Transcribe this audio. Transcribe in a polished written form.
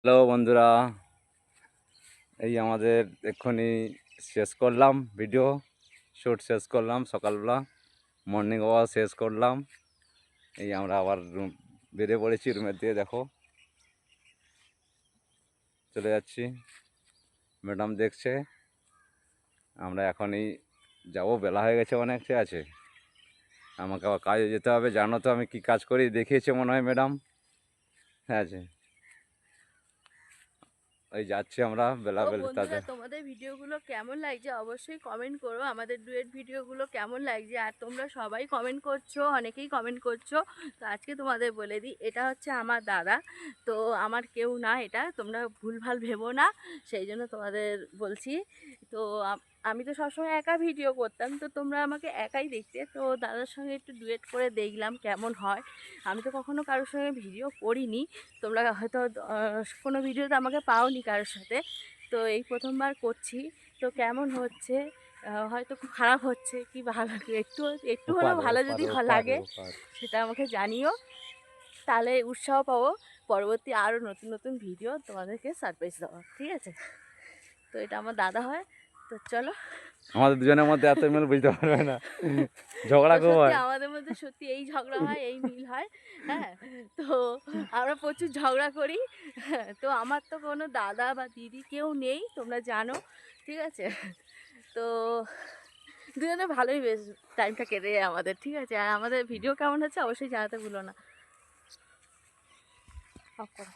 Hello বন্ধুরা, এই আমাদের এক্ষুনি শেষ করলাম ভিডিও শ্যুট শেষ করলাম। সকালবেলা মর্নিং ওয়াক শেষ করলাম। এই আমরা আবার বেরিয়ে পড়েছি রুমের দিয়ে। দেখো চলে যাচ্ছি, ম্যাডাম দেখছে। আমরা এখনই যাব, বেলা হয়ে গেছে অনেক। ঠিক আছে, আমাকে আবার কাজে যেতে হবে। জানো তো আমি কি কাজ করি, দেখিয়েছে মনে হয় ম্যাডাম। হ্যাঁ আছে, ওই যাচ্ছি আমরা বেলা তো বেলা বন্ধুরা, তাদের। তোমাদের ভিডিওগুলো কেমন লাগছে অবশ্যই কমেন্ট করো। আমাদের ডুয়েট ভিডিওগুলো কেমন লাগছে, আর তোমরা সবাই কমেন্ট করছো, অনেকেই কমেন্ট করছো। তো আজকে তোমাদের বলে দিই, এটা হচ্ছে আমার দাদা। তো আমার কেউ না, এটা তোমরা ভুলভাল ভেবো না, সেই জন্য তোমাদের বলছি। তো আমি তো সবসময় একা ভিডিও করতাম, তো তোমরা আমাকে একাই দেখতে। তো দাদার সঙ্গে একটু ডুয়েট করে দেখলাম কেমন হয়। আমি তো কখনো কারোর সঙ্গে ভিডিও করিনি, তোমরা হয়তো কোনো ভিডিওতে আমাকে পাওনি কারোর সাথে। তো এই প্রথমবার করছি। তো কেমন হচ্ছে, হয়তো খুব খারাপ হচ্ছে কি ভালো, একটু একটু হলেও ওপারে ভালো যদি ওপারে ওপারে লাগে ওপারে সেটা আমাকে জানিও, তাহলে উৎসাহ পাবো পরবর্তী আরও নতুন নতুন ভিডিও তোমাদেরকে সারপ্রাইজ দেওয়া। ঠিক আছে, তো এটা আমার দাদা হয়। তো চলো। আমাদের দুজনের মধ্যে এত মিল বুঝতে পারবে না, ঝগড়া তো খুব সত্যি হয়। আমাদের মধ্যে সত্যি এই ঝগড়া হয়, এই মিল হয়। হ্যাঁ, তো আমরা প্রচুর ঝগড়া করি। হ্যাঁ, তো আমার তো কোনো দাদা বা দিদি কেউ নেই, তোমরা জানো। ঠিক আছে, তো দুজনে ভালোই বেশ টাইমটা কেটে যায় আমাদের। ঠিক আছে, আর আমাদের ভিডিও কেমন হচ্ছে অবশ্যই জানাতে ভুলো না। অফ করো।